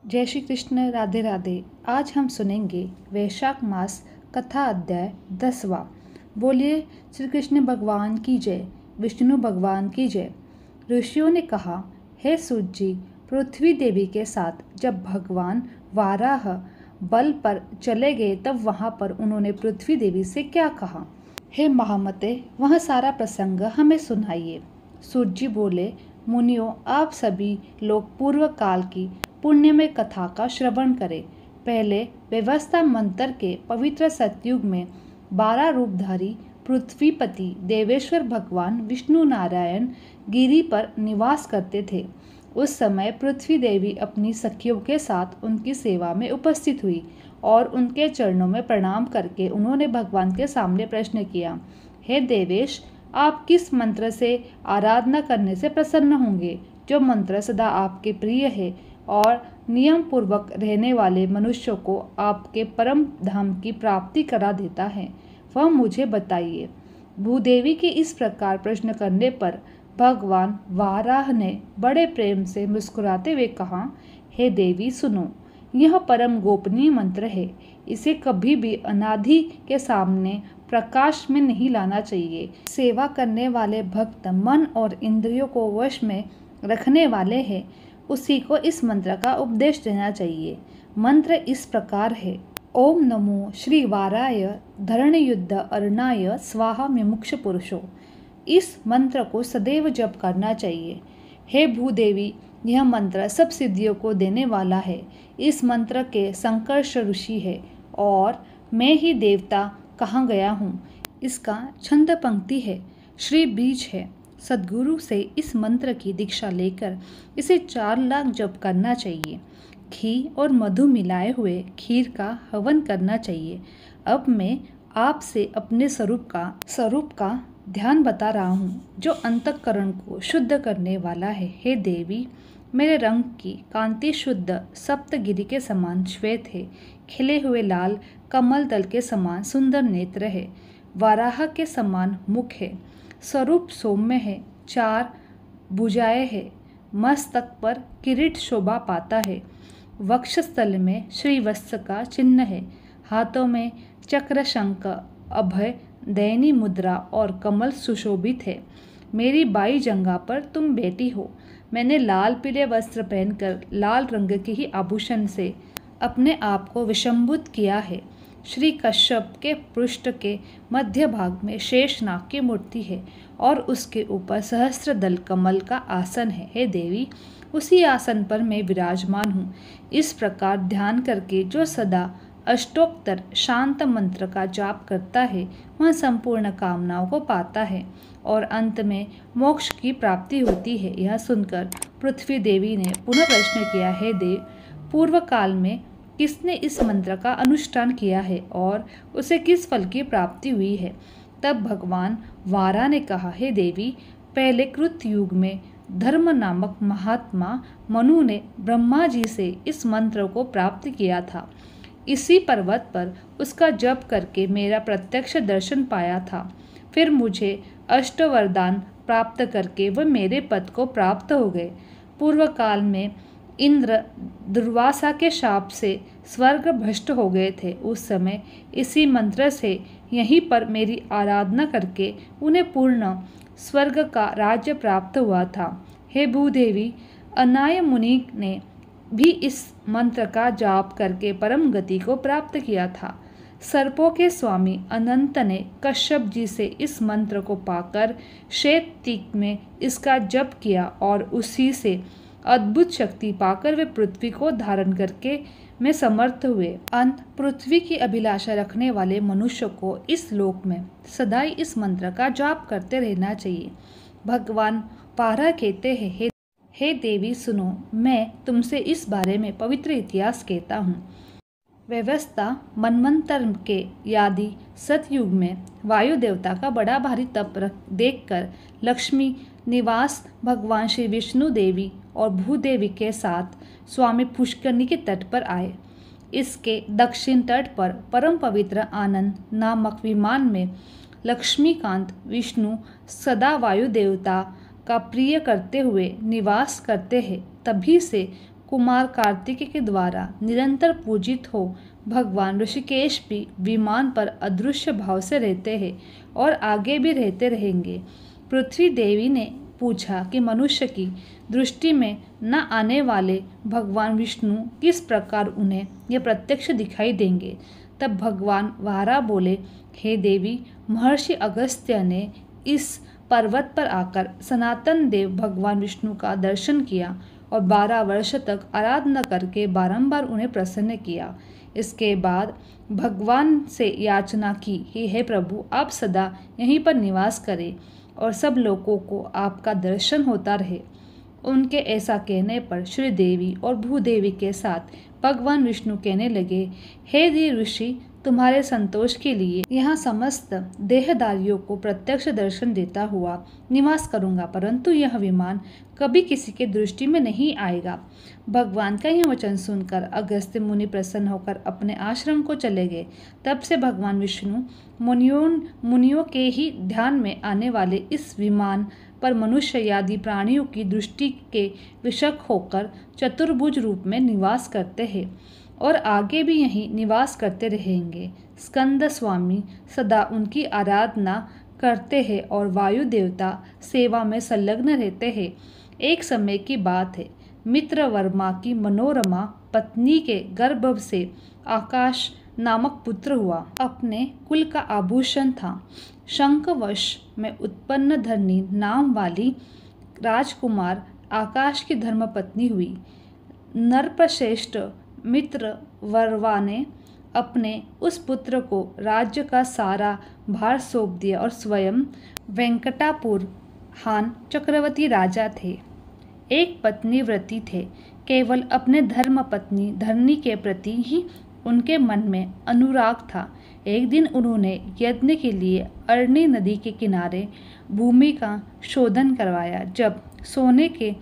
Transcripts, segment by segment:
जय श्री कृष्ण। राधे राधे। आज हम सुनेंगे वैशाख मास कथा अध्याय 10वां। बोलिए श्री कृष्ण भगवान की जय, विष्णु भगवान की जय। ऋषियों ने कहा, हे सूत जी, पृथ्वी देवी के साथ जब भगवान वाराह बल पर चले गए तब वहां पर उन्होंने पृथ्वी देवी से क्या कहा? हे महामते, वह सारा प्रसंग हमें सुनाइए। सूत जी बोले, मुनियों, आप सभी लोग पूर्व काल की पुण्यमय कथा का श्रवण करें। पहले व्यवस्था मंत्र के पवित्र सतयुग में 12 रूपधारी पृथ्वीपति देवेश्वर भगवान विष्णु नारायण गिरी पर निवास करते थे। उस समय पृथ्वी देवी अपनी सखियों के साथ उनकी सेवा में उपस्थित हुई और उनके चरणों में प्रणाम करके उन्होंने भगवान के सामने प्रश्न किया, हे देवेश, आप किस मंत्र से आराधना करने से प्रसन्न होंगे? जो मंत्र सदा आपके प्रिय है और नियम पूर्वक रहने वाले मनुष्यों को आपके परम धाम की प्राप्ति करा देता है, वह मुझे बताइए। भूदेवी के इस प्रकार प्रश्न करने पर भगवान वाराह ने बड़े प्रेम से मुस्कुराते हुए कहा, हे देवी सुनो, यह परम गोपनीय मंत्र है। इसे कभी भी अनादि के सामने प्रकाश में नहीं लाना चाहिए। सेवा करने वाले भक्त मन और इंद्रियों को वश में रखने वाले हैं, उसी को इस मंत्र का उपदेश देना चाहिए। मंत्र इस प्रकार है, ओम नमो श्री वाराय धरणयुद्ध अर्णाय स्वाहा मुमुक्ष पुरुषो। इस मंत्र को सदैव जप करना चाहिए। हे भूदेवी, यह मंत्र सब सिद्धियों को देने वाला है। इस मंत्र के संकर्ष ऋषि है और मैं ही देवता कहा गया हूँ। इसका छंद पंक्ति है, श्री बीज है। सद्गुरु से इस मंत्र की दीक्षा लेकर इसे 4 लाख जप करना चाहिए। घी और मधु मिलाए हुए खीर का हवन करना चाहिए। अब मैं आपसे अपने स्वरूप का ध्यान बता रहा हूँ, जो अंतःकरण को शुद्ध करने वाला है। हे देवी, मेरे रंग की कांति शुद्ध सप्तगिरि के समान श्वेत है। खिले हुए लाल कमल दल के समान सुंदर नेत्र है। वाराह के समान मुख है। स्वरूप सौम्य है। 4 भुजाएं है। मस्तक पर किरीट शोभा पाता है। वक्षस्थल में श्रीवत्स का चिन्ह है। हाथों में चक्र, शंख, अभय, दैनी मुद्रा और कमल सुशोभित है। मेरी बाई जंघा पर तुम बैठी हो। मैंने लाल पीले वस्त्र पहनकर लाल रंग के ही आभूषण से अपने आप को विशंभूत किया है। श्री कश्यप के पृष्ठ के मध्य भाग में शेषनाग की मूर्ति है और उसके ऊपर सहस्त्र दल कमल का आसन है। हे देवी, उसी आसन पर मैं विराजमान हूँ। इस प्रकार ध्यान करके जो सदा अष्टोत्तर शांत मंत्र का जाप करता है, वह संपूर्ण कामनाओं को पाता है और अंत में मोक्ष की प्राप्ति होती है। यह सुनकर पृथ्वी देवी ने पुनः प्रश्न किया, हे देव, पूर्व काल में किसने इस मंत्र का अनुष्ठान किया है और उसे किस फल की प्राप्ति हुई है? तब भगवान वारा ने कहा, हे देवी, पहले कृत युग में धर्म नामक महात्मा मनु ने ब्रह्मा जी से इस मंत्र को प्राप्त किया था। इसी पर्वत पर उसका जप करके मेरा प्रत्यक्ष दर्शन पाया था। फिर मुझे अष्टवरदान प्राप्त करके वह मेरे पद को प्राप्त हो गए। पूर्व काल में इंद्र दुर्वासा के शाप से स्वर्ग भ्रष्ट हो गए थे। उस समय इसी मंत्र से यहीं पर मेरी आराधना करके उन्हें पूर्ण स्वर्ग का राज्य प्राप्त हुआ था। हे भूदेवी, अनाय मुनि ने भी इस मंत्र का जाप करके परम गति को प्राप्त किया था। सर्पों के स्वामी अनंत ने कश्यप जी से इस मंत्र को पाकर श्वेत तीक में इसका जप किया और उसी से अद्भुत शक्ति पाकर वे पृथ्वी को धारण करके में समर्थ हुए। अंत पृथ्वी की अभिलाषा रखने वाले मनुष्य को इस लोक में सदा ही इस मंत्र का जाप करते रहना चाहिए। भगवान पारा कहते हैं, हे देवी सुनो, मैं तुमसे इस बारे में पवित्र इतिहास कहता हूँ। व्यवस्था मनवंतर के यादि सतयुग में वायु देवता का बड़ा भारी तप देखकर लक्ष्मी निवास भगवान श्री विष्णु देवी और भूदेवी के साथ स्वामी पुष्करनी के तट पर आए। इसके दक्षिण तट पर परम पवित्र आनंद नामक विमान में लक्ष्मीकांत विष्णु सदा वायु देवता का प्रिय करते हुए निवास करते हैं। तभी से कुमार कार्तिकेय के द्वारा निरंतर पूजित हो भगवान ऋषिकेश भी विमान पर अदृश्य भाव से रहते हैं और आगे भी रहते रहेंगे। पृथ्वी देवी ने पूछा कि मनुष्य की दृष्टि में न आने वाले भगवान विष्णु किस प्रकार उन्हें ये प्रत्यक्ष दिखाई देंगे। तब भगवान वारा बोले, हे देवी, महर्षि अगस्त्य ने इस पर्वत पर आकर सनातन देव भगवान विष्णु का दर्शन किया और 12 वर्ष तक आराधना करके बारंबार उन्हें प्रसन्न किया। इसके बाद भगवान से याचना की कि हे प्रभु, आप सदा यहीं पर निवास करें और सब लोगों को आपका दर्शन होता रहे। उनके ऐसा कहने पर श्री देवी और भूदेवी के साथ भगवान विष्णु कहने लगे, हे दी ऋषि, तुम्हारे संतोष के लिए यहाँ समस्त देहधारियों को प्रत्यक्ष दर्शन देता हुआ निवास करूँगा, परंतु यह विमान कभी किसी के दृष्टि में नहीं आएगा। भगवान का यह वचन सुनकर अगस्त्य मुनि प्रसन्न होकर अपने आश्रम को चले गए। तब से भगवान विष्णु मुनियों के ही ध्यान में आने वाले इस विमान पर मनुष्य आदि प्राणियों की दृष्टि के विषक होकर चतुर्भुज रूप में निवास करते हैं और आगे भी यहीं निवास करते रहेंगे। स्कंद स्वामी सदा उनकी आराधना करते हैं और वायु देवता सेवा में संलग्न रहते हैं। एक समय की बात है, मित्रवर्मा की मनोरमा पत्नी के गर्भ से आकाश नामक पुत्र हुआ। अपने कुल का आभूषण था। शंखवश में उत्पन्न धरनी नाम वाली राजकुमार आकाश की धर्मपत्नी हुई। नरप्रश्रेष्ठ मित्रवर्मा ने अपने उस पुत्र को राज्य का सारा भार सौंप दिया और स्वयं वेंकटापुर हान चक्रवर्ती राजा थे। एक पत्नी व्रती थे। केवल अपने धर्म पत्नी धरनी के प्रति ही उनके मन में अनुराग था। एक दिन उन्होंने यज्ञ के लिए अरणी नदी के किनारे भूमि का शोधन करवाया। जब सोने के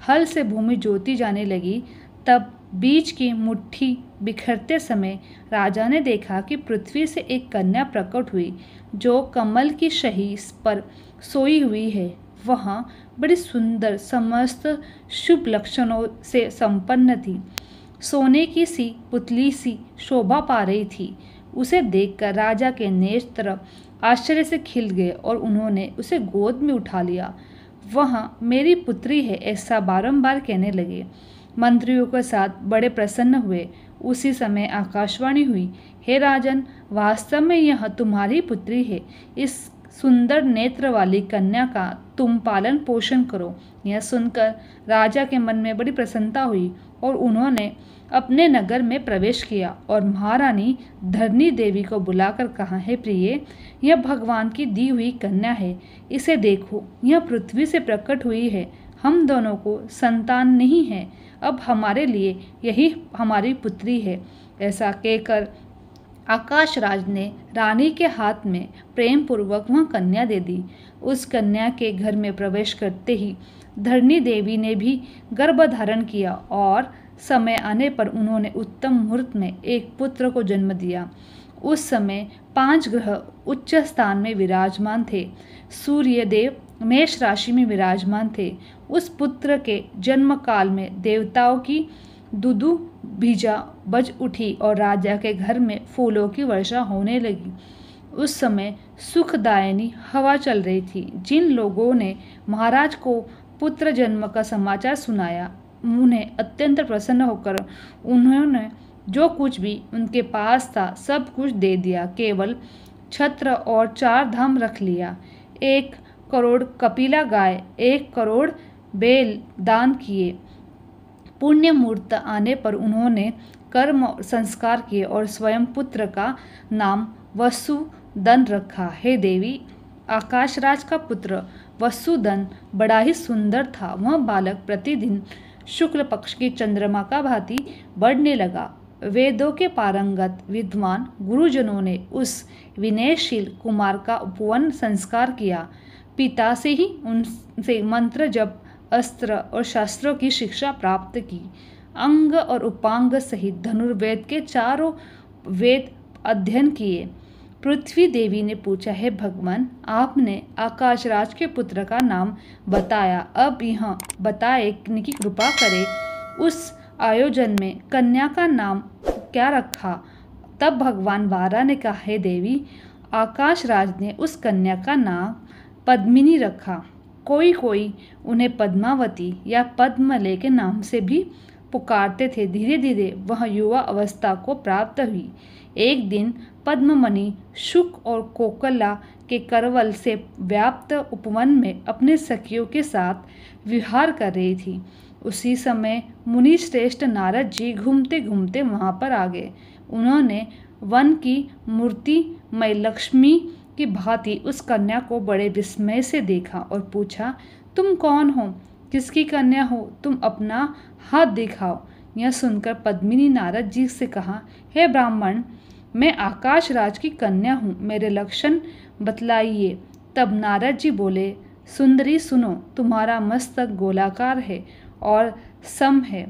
हल से भूमि जोती जाने लगी, तब बीज की मुट्ठी बिखरते समय राजा ने देखा कि पृथ्वी से एक कन्या प्रकट हुई जो कमल की शही पर सोई हुई है। वह बड़ी सुंदर, समस्त शुभ लक्षणों से संपन्न थी। सोने की सी पुतली सी शोभा पा रही थी। उसे देखकर राजा के नेत्र आश्चर्य से खिल गए और उन्होंने उसे गोद में उठा लिया। वह मेरी पुत्री है, ऐसा बारंबार कहने लगे। मंत्रियों के साथ बड़े प्रसन्न हुए। उसी समय आकाशवाणी हुई, हे राजन, वास्तव में यह तुम्हारी पुत्री है। इस सुंदर नेत्र वाली कन्या का तुम पालन पोषण करो। यह सुनकर राजा के मन में बड़ी प्रसन्नता हुई और उन्होंने अपने नगर में प्रवेश किया और महारानी धरनी देवी को बुलाकर कहा, हे प्रिय, यह भगवान की दी हुई कन्या है। इसे देखो, यह पृथ्वी से प्रकट हुई है। हम दोनों को संतान नहीं है। अब हमारे लिए यही हमारी पुत्री है। ऐसा कहकर आकाशराज ने रानी के हाथ में प्रेम पूर्वक वह कन्या दे दी। उस कन्या के घर में प्रवेश करते ही धरनी देवी ने भी गर्भ धारण किया और समय आने पर उन्होंने उत्तम मुहूर्त में एक पुत्र को जन्म दिया। उस समय 5 ग्रह उच्च स्थान में विराजमान थे। सूर्य देव मेष राशि में विराजमान थे। उस पुत्र के जन्म काल में देवताओं की दुदु बीजा बज उठी और राजा के घर में फूलों की वर्षा होने लगी। उस समय सुखदायिनी हवा चल रही थी। जिन लोगों ने महाराज को पुत्र जन्म का समाचार सुनाया, उन्हें अत्यंत प्रसन्न होकर उन्होंने जो कुछ भी उनके पास था सब कुछ दे दिया। केवल छत्र और 4 धाम रख लिया। 1 करोड़ कपिला गाय, 1 करोड़ बेल दान किए। पुण्य मुहूर्त आने पर उन्होंने कर्म संस्कार किए और स्वयं पुत्र का नाम वसुदन रखा। हे देवी, आकाशराज का पुत्र वसुदन बड़ा ही सुंदर था। वह बालक प्रतिदिन शुक्ल पक्ष की चंद्रमा का भांति बढ़ने लगा। वेदों के पारंगत विद्वान गुरुजनों ने उस विनयशील कुमार का उपवन संस्कार किया। पिता से ही उनसे मंत्र जप, अस्त्र और शास्त्रों की शिक्षा प्राप्त की। अंग और उपांग सहित धनुर्वेद के 4 वेद अध्ययन किए। पृथ्वी देवी ने पूछा, हे भगवान, आपने आकाशराज के पुत्र का नाम बताया, अब यह बताए कि कृपा करे उस आयोजन में कन्या का नाम क्या रखा? तब भगवान वारा ने कहा, हे देवी, आकाश राज ने उस कन्या का नाम पद्मिनी रखा। कोई कोई उन्हें पद्मावती या पद्मले के नाम से भी पुकारते थे। धीरे धीरे वह युवा अवस्था को प्राप्त हुई। एक दिन पद्ममणि शुक और कोकला के करवल से व्याप्त उपवन में अपने सखियों के साथ विहार कर रही थी। उसी समय मुनि श्रेष्ठ नारद जी घूमते घूमते वहां पर आ गए। उन्होंने वन की मूर्तिमय लक्ष्मी की भांति उस कन्या को बड़े विस्मय से देखा और पूछा, तुम कौन हो? किसकी कन्या हो? तुम अपना हाथ दिखाओ। यह सुनकर पद्मिनी नारद जी से कहा, हे ब्राह्मण, मैं आकाश राज की कन्या हूँ, मेरे लक्षण बतलाइए। तब नारद जी बोले, सुंदरी सुनो, तुम्हारा मस्तक गोलाकार है और सम है।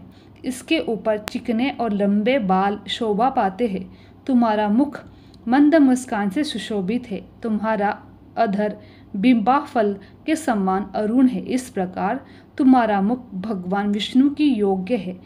इसके ऊपर चिकने और लंबे बाल शोभा पाते हैं। तुम्हारा मुख मंद मुस्कान से सुशोभित है। तुम्हारा अधर बिंबा फल के समान अरुण है। इस प्रकार तुम्हारा मुख भगवान विष्णु की योग्य है,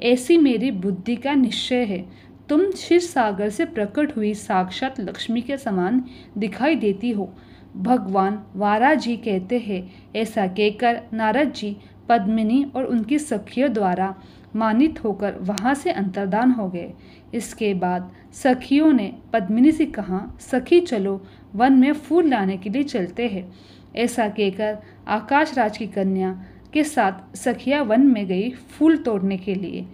ऐसी मेरी बुद्धि का निश्चय है। तुम क्षीर सागर से प्रकट हुई साक्षात लक्ष्मी के समान दिखाई देती हो। भगवान वारा जी कहते हैं। ऐसा कहकर नारद जी पद्मिनी और उनकी सखियों द्वारा मानित होकर वहां से अंतर्धान हो गए। इसके बाद सखियों ने पद्मिनी से कहा, सखी चलो, वन में फूल लाने के लिए चलते हैं। ऐसा कहकर आकाश राज की कन्या के साथ सखियां वन में गई फूल तोड़ने के लिए।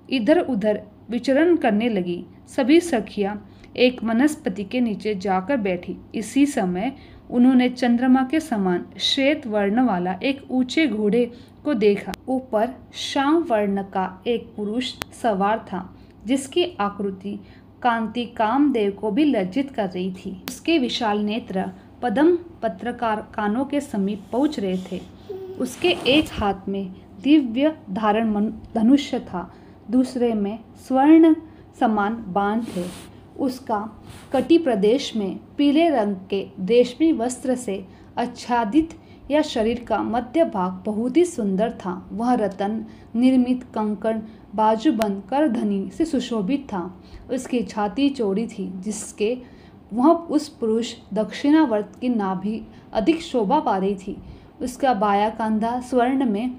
इधर उधर विचरण करने लगी। सभी सखियां एक वनस्पति के नीचे जाकर बैठी। इसी समय उन्होंने चंद्रमा के समान श्वेत वर्ण वाला एक ऊंचे घोड़े को देखा। ऊपर श्याम वर्ण का एक पुरुष सवार था, जिसकी आकृति कांति कामदेव को भी लज्जित कर रही थी। उसके विशाल नेत्र पद्म पत्रकार कानों के समीप पहुंच रहे थे। उसके एक हाथ में दिव्य धारण धनुष्य था, दूसरे में स्वर्ण समान बाण थे। उसका कटी प्रदेश में पीले रंग के रेशमी वस्त्र से आच्छादित या शरीर का मध्य भाग बहुत ही सुंदर था। वह रत्न निर्मित कंकण, बाजूबंद, करधनी से सुशोभित था। उसकी छाती चौड़ी थी, जिसके वह उस पुरुष दक्षिणावर्त की नाभि अधिक शोभा पा रही थी। उसका बायां कंधा स्वर्ण में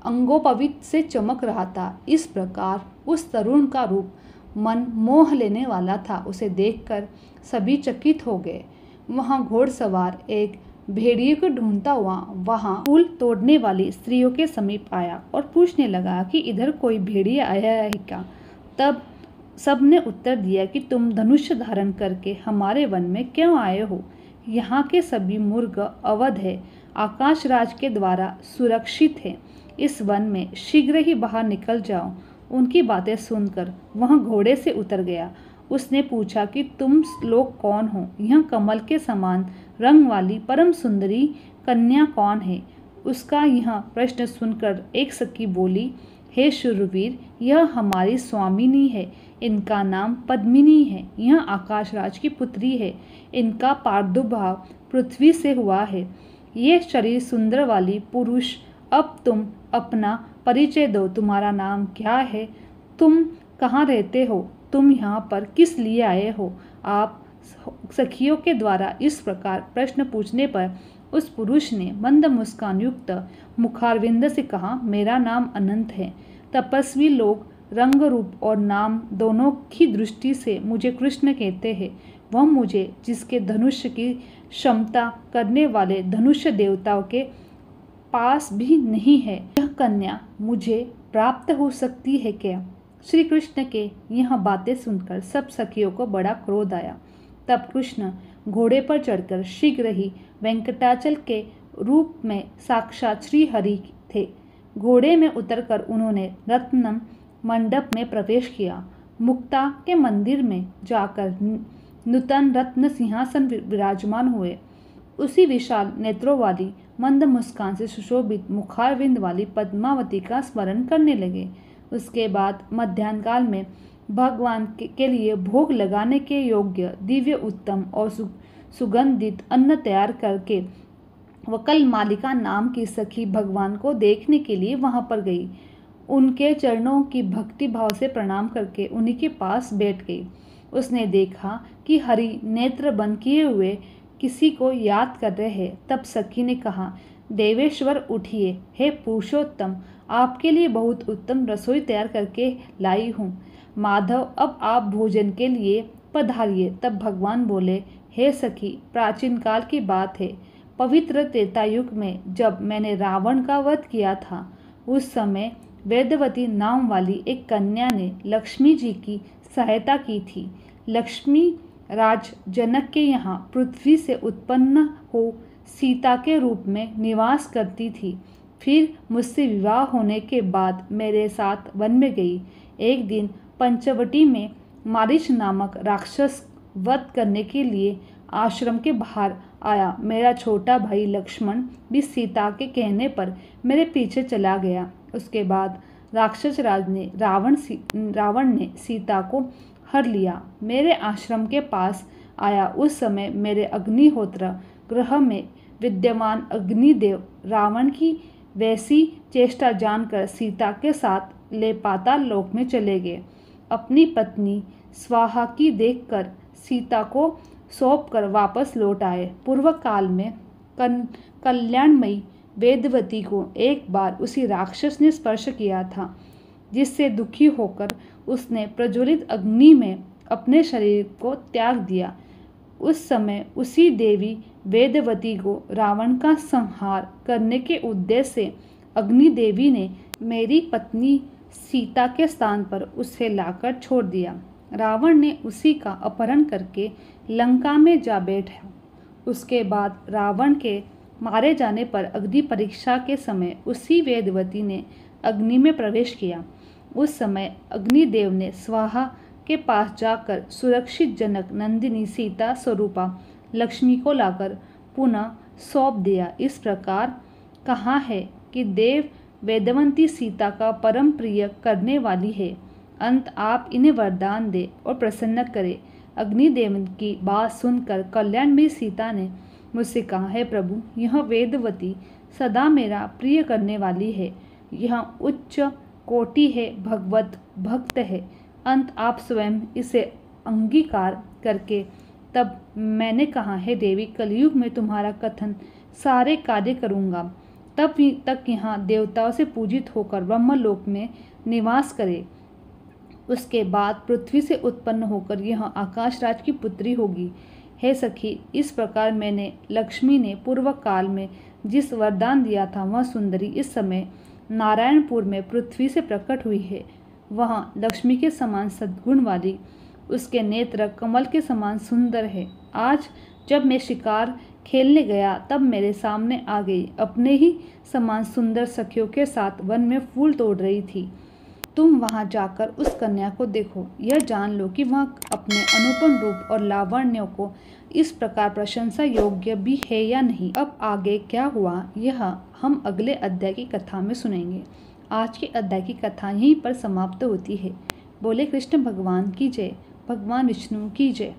अंगोपवित से चमक रहा था। इस प्रकार उस तरुण का रूप मन मोह लेने वाला था। उसे देखकर सभी चकित हो गए। वहां घोड़सवार एक भेड़िए को ढूंढता हुआ वहां फूल तोड़ने वाली स्त्रियों के समीप आया और पूछने लगा कि इधर कोई भेड़िया आया है क्या? तब सबने उत्तर दिया कि तुम धनुष धारण करके हमारे वन में क्यों आए हो? यहाँ के सभी मुर्ग अवध है, आकाश राज के द्वारा सुरक्षित है। इस वन में शीघ्र ही बाहर निकल जाओ। उनकी बातें सुनकर वह घोड़े से उतर गया। उसने पूछा कि तुम लोग कौन हो? यह कमल के समान रंग वाली परम सुंदरी कन्या कौन है? उसका यह प्रश्न सुनकर एक सखी बोली, हे शूरवीर, यह हमारी स्वामिनी है। इनका नाम पद्मिनी है। यह आकाश राज की पुत्री है। इनका प्रादुर्भाव पृथ्वी से हुआ है। ये शरीर सुंदर वाली पुरुष, अब तुम अपना परिचय दो। तुम्हारा नाम क्या है? तुम कहाँ रहते हो? तुम यहाँ पर किस लिए आए हो? आप सखियों के द्वारा इस प्रकार प्रश्न पूछने पर उस पुरुष ने मंद मुस्कान युक्त मुखारविंद से कहा, मेरा नाम अनंत है। तपस्वी लोग रंग रूप और नाम दोनों की दृष्टि से मुझे कृष्ण कहते हैं। वह मुझे जिसके धनुष की क्षमता करने वाले धनुष देवताओं के पास भी नहीं है। यह कन्या मुझे प्राप्त हो सकती है क्या? श्री कृष्ण के यह बातें सुनकर सब सखियों को बड़ा क्रोध आया। तब कृष्ण घोड़े पर चढ़कर शीघ्र ही वेंकटाचल के रूप में साक्षात श्री हरि थे। घोड़े में उतरकर उन्होंने रत्न मंडप में प्रवेश किया। मुक्ता के मंदिर में जाकर नूतन रत्न सिंहासन विराजमान हुए। उसी विशाल नेत्रों वाली मंद मुस्कान से सुशोभित मुखारविंद वाली पद्मावती का स्मरण करने लगे। उसके बाद मध्याह्न काल में भगवान के लिए भोग लगाने के योग्य दिव्य उत्तम और सुगंधित अन्न तैयार करके वकल मालिका नाम की सखी भगवान को देखने के लिए वहां पर गई। उनके चरणों की भक्ति भाव से प्रणाम करके उन्हीं के पास बैठ गई। उसने देखा कि हरि नेत्र बंद किए हुए किसी को याद कर रहे हैं। तब सखी ने कहा, देवेश्वर उठिए, हे पुरुषोत्तम, आपके लिए बहुत उत्तम रसोई तैयार करके लाई हूँ। माधव, अब आप भोजन के लिए पधारिए। तब भगवान बोले, हे सखी, प्राचीन काल की बात है। पवित्र त्रेता युग में जब मैंने रावण का वध किया था, उस समय वेदवती नाम वाली एक कन्या ने लक्ष्मी जी की सहायता की थी। लक्ष्मी राज जनक के यहाँ पृथ्वी से उत्पन्न हो सीता के रूप में निवास करती थी। फिर मुझसे विवाह होने के बाद मेरे साथ वन में गई। एक दिन पंचवटी में मारीच नामक राक्षस वध करने के लिए आश्रम के बाहर आया। मेरा छोटा भाई लक्ष्मण भी सीता के कहने पर मेरे पीछे चला गया। उसके बाद राक्षस राज ने रावण ने सीता को हर लिया। मेरे आश्रम के पास आया। उस समय मेरे अग्निहोत्र ग्रह में विद्यमान अग्निदेव रावण की वैसी चेष्टा जानकर सीता के साथ ले पाताल लोक में चले गए। अपनी पत्नी स्वाहा की देखकर सीता को सौंपकर वापस लौट आए। पूर्व काल में कल्याणमयी वेदवती को एक बार उसी राक्षस ने स्पर्श किया था, जिससे दुखी होकर उसने प्रज्वलित अग्नि में अपने शरीर को त्याग दिया। उस समय उसी देवी वेदवती को रावण का संहार करने के उद्देश्य से अग्नि देवी ने मेरी पत्नी सीता के स्थान पर उसे लाकर छोड़ दिया। रावण ने उसी का अपहरण करके लंका में जा बैठा। उसके बाद रावण के मारे जाने पर अग्नि परीक्षा के समय उसी वेदवती ने अग्नि में प्रवेश किया। उस समय अग्निदेव ने स्वाहा के पास जाकर सुरक्षित जनक नंदिनी सीता स्वरूपा लक्ष्मी को लाकर पुनः सौंप दिया। इस प्रकार कहा है कि देव वेदवंती सीता का परम प्रिय करने वाली है। अंत आप इन्हें वरदान दे और प्रसन्न करे। अग्निदेव की बात सुनकर कल्याण में सीता ने मुझसे कहा, है प्रभु, यह वेदवती सदा मेरा प्रिय करने वाली है। यह उच्च कोटि है, भगवत भक्त है। अंत आप स्वयं इसे अंगीकार करके। तब मैंने कहा, है देवी, कलयुग में तुम्हारा कथन सारे कार्य करूँगा। तब तक यहाँ देवताओं से पूजित होकर ब्रह्मलोक में निवास करे। उसके बाद पृथ्वी से उत्पन्न होकर यह आकाशराज की पुत्री होगी। हे सखी, इस प्रकार मैंने लक्ष्मी ने पूर्व काल में जिस वरदान दिया था, वह सुंदरी इस समय नारायणपुर में पृथ्वी से प्रकट हुई है। वह लक्ष्मी के समान सद्गुण वाली, उसके नेत्र कमल के समान सुंदर है। आज जब मैं शिकार खेलने गया तब मेरे सामने आ गई। अपने ही समान सुंदर सखियों के साथ वन में फूल तोड़ रही थी। तुम वहां जाकर उस कन्या को देखो। यह जान लो कि वह अपने अनुपम रूप और लावण्य को इस प्रकार प्रशंसा योग्य भी है या नहीं। अब आगे क्या हुआ, यह हम अगले अध्याय की कथा में सुनेंगे। आज के अध्याय की कथा यहीं पर समाप्त होती है। बोले कृष्ण भगवान की जय, भगवान विष्णु की जय।